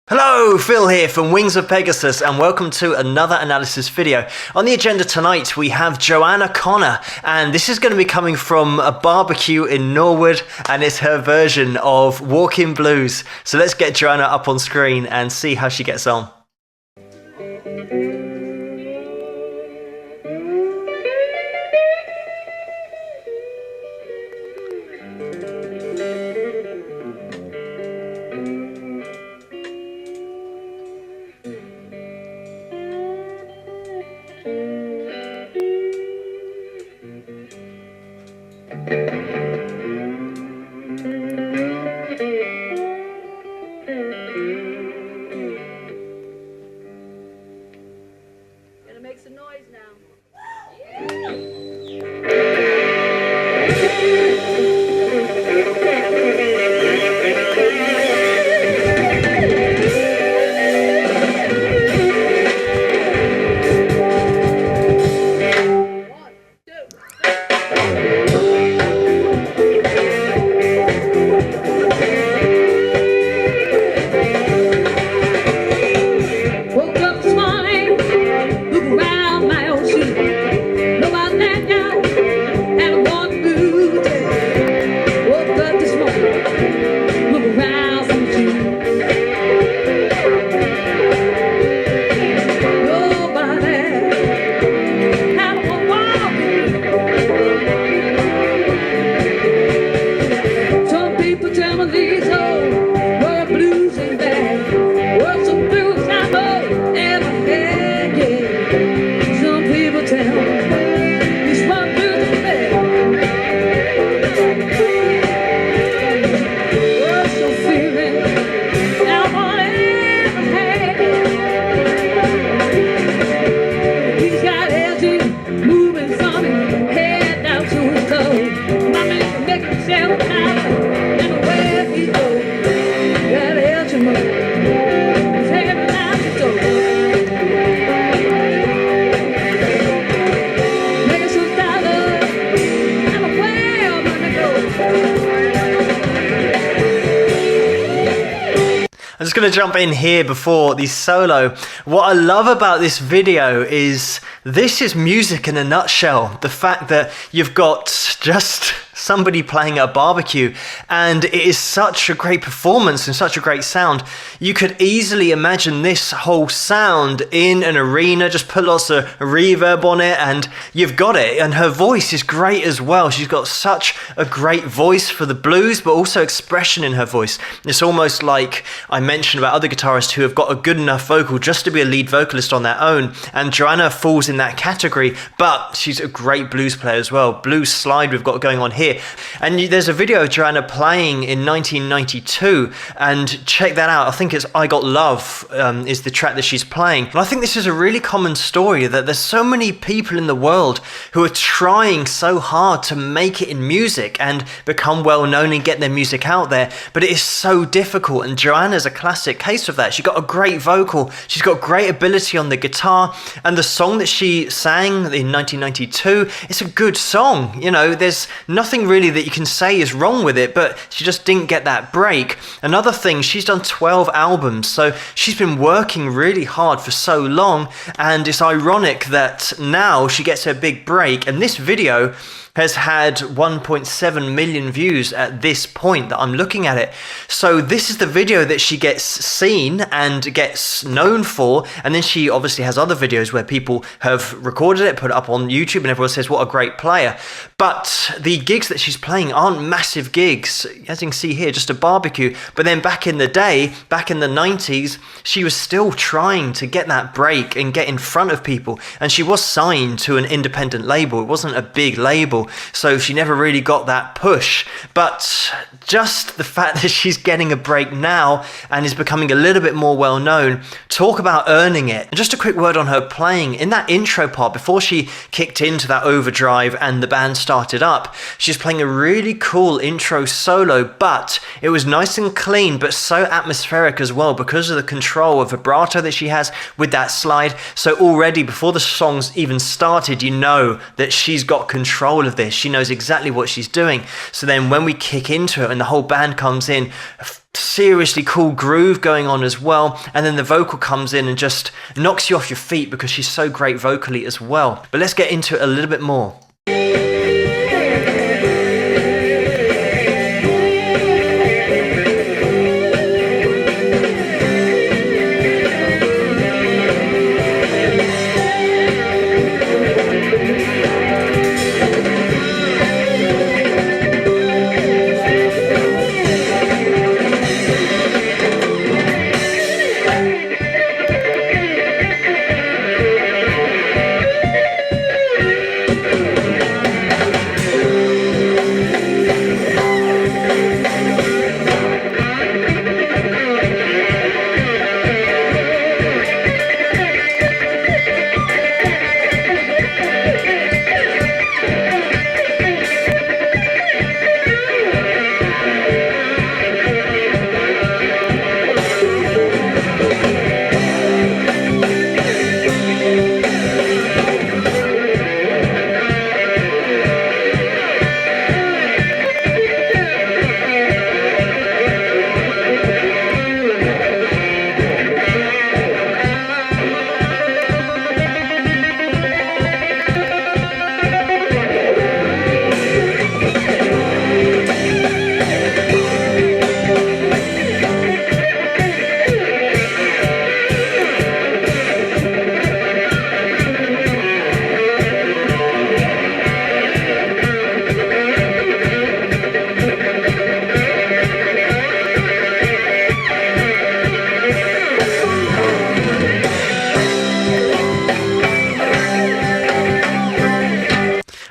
Hello, Phil here from Wings of Pegasus and welcome to another analysis video. On the agenda tonight we have Joanna Connor, and this is going to be coming from a barbecue in Norwood, and it's her version of Walking Blues. So let's get Joanna up on screen and see how she gets on. Gonna make some noise now. I'm just going to jump in here before the solo. What I love about this video is this is music in a nutshell. The fact that you've got just somebody playing at a barbecue and it is such a great performance and such a great sound. You could easily imagine this whole sound in an arena, just put lots of reverb on it and you've got it. And her voice is great as well. She's got such a great voice for the blues, but also expression in her voice. It's almost like I mentioned about other guitarists who have got a good enough vocal just to be a lead vocalist on their own, and Joanna falls in that category, but she's a great blues player as well. Blues slide we've got going on here. And there's a video of Joanna playing in 1992, and check that out. I think it's I Got Love is the track that she's playing. And I think this is a really common story, that there's so many people in the world who are trying so hard to make it in music and become well known and get their music out there, but it is so difficult, and Joanna's a classic case of that. She's got a great vocal, she's got great ability on the guitar, and the song that she sang in 1992, it's a good song. You know, there's nothing really that you can say is wrong with it, but she just didn't get that break. Another thing, she's done 12 albums, so she's been working really hard for so long, and it's ironic that now she gets her big break, and this video has had 1.7 million views at this point that I'm looking at it. So this is the video that she gets seen and gets known for, and then she obviously has other videos where people have recorded it, put it up on YouTube, and everyone says what a great player. But the gigs that she's playing aren't massive gigs, as you can see here, just a barbecue. But then back in the day, back in the 90s, she was still trying to get that break and get in front of people, and she was signed to an independent label. It wasn't a big label, so she never really got that push. But just the fact that she's getting a break now and is becoming a little bit more well known, talk about earning it. And just a quick word on her playing. In that intro part, before she kicked into that overdrive and the band started up, she's playing a really cool intro solo, but it was nice and clean, but so atmospheric as well because of the control of vibrato that she has with that slide. So already before the song's even started, you know that she's got control of this. She knows exactly what she's doing. So then when we kick into it and the whole band comes in, seriously cool groove going on as well, and then the vocal comes in and just knocks you off your feet because she's so great vocally as well. But let's get into it a little bit more.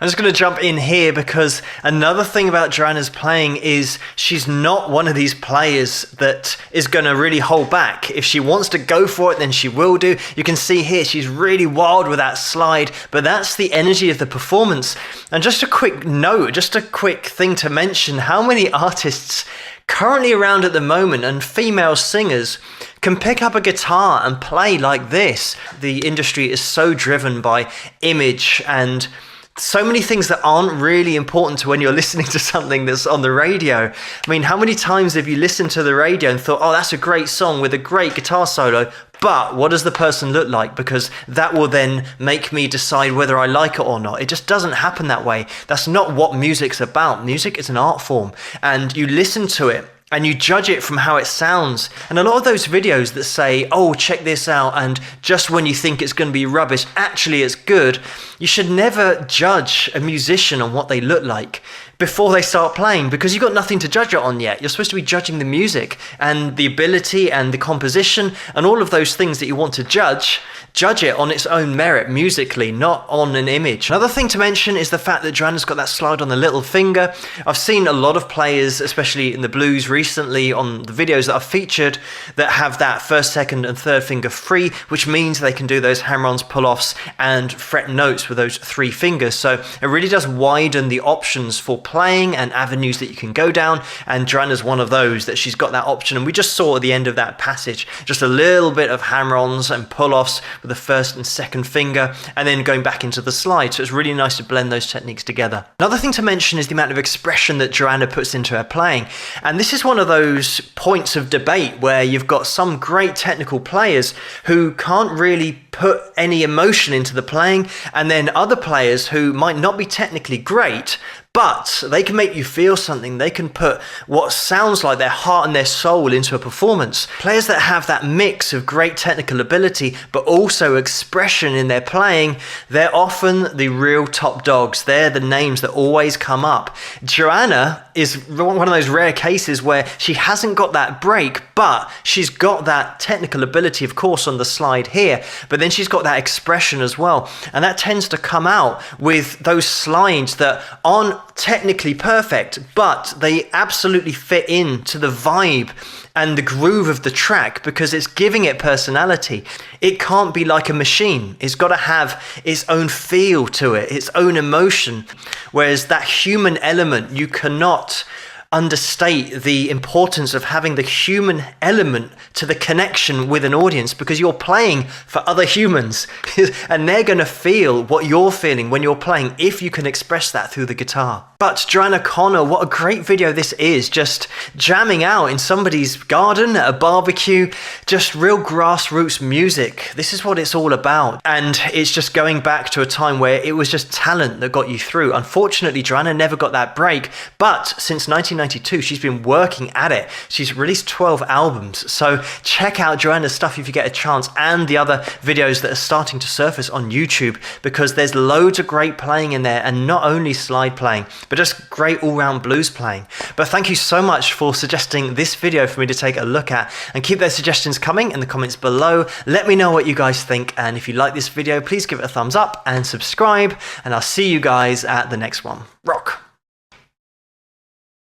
I'm just going to jump in here because another thing about Joanna's playing is she's not one of these players that is going to really hold back. If she wants to go for it, then she will do. You can see here she's really wild with that slide, but that's the energy of the performance. And just a quick note, just a quick thing to mention, how many artists currently around at the moment and female singers can pick up a guitar and play like this? The industry is so driven by image and so many things that aren't really important to when you're listening to something that's on the radio. I mean, how many times have you listened to the radio and thought, oh, that's a great song with a great guitar solo, but what does the person look like? Because that will then make me decide whether I like it or not. It just doesn't happen that way. That's not what music's about. Music is an art form, and you listen to it and you judge it from how it sounds. And a lot of those videos that say, oh, check this out, and just when you think it's going to be rubbish, actually it's good, you should never judge a musician on what they look like before they start playing, because you've got nothing to judge it on yet. You're supposed to be judging the music and the ability and the composition and all of those things that you want to judge it on its own merit musically, not on an image. Another thing to mention is the fact that Joanna's got that slide on the little finger. I've seen a lot of players, especially in the blues recently on the videos that I've featured, that have that first, second and third finger free, which means they can do those hammer-ons, pull-offs and fret notes with those three fingers. So it really does widen the options for playing and avenues that you can go down, and Joanna's one of those that she's got that option. And we just saw at the end of that passage just a little bit of hammer-ons and pull-offs with the first and second finger, and then going back into the slide. So it's really nice to blend those techniques together. Another thing to mention is the amount of expression that Joanna puts into her playing, and this is one of those points of debate where you've got some great technical players who can't really put any emotion into the playing, and then other players who might not be technically great, but they can make you feel something. They can put what sounds like their heart and their soul into a performance. Players that have that mix of great technical ability but also expression in their playing, they're often the real top dogs. They're the names that always come up. Joanna is one of those rare cases where she hasn't got that break, but she's got that technical ability, of course, on the slide here, but then she's got that expression as well. And that tends to come out with those slides that aren't technically perfect, but they absolutely fit into the vibe and the groove of the track because it's giving it personality. It can't be like a machine. It's got to have its own feel to it, its own emotion. Whereas that human element, you cannot understate the importance of having the human element to the connection with an audience, because you're playing for other humans and they're going to feel what you're feeling when you're playing if you can express that through the guitar. But Joanna Connor, what a great video this is, just jamming out in somebody's garden at a barbecue, just real grassroots music. This is what it's all about. And it's just going back to a time where it was just talent that got you through. Unfortunately, Joanna never got that break, but since 1992, she's been working at it. She's released 12 albums. So check out Joanna's stuff if you get a chance, and the other videos that are starting to surface on YouTube, because there's loads of great playing in there, and not only slide playing, but just great all-round blues playing. But thank you so much for suggesting this video for me to take a look at, and keep those suggestions coming in the comments below. Let me know what you guys think, and if you like this video, please give it a thumbs up and subscribe, and I'll see you guys at the next one. Rock!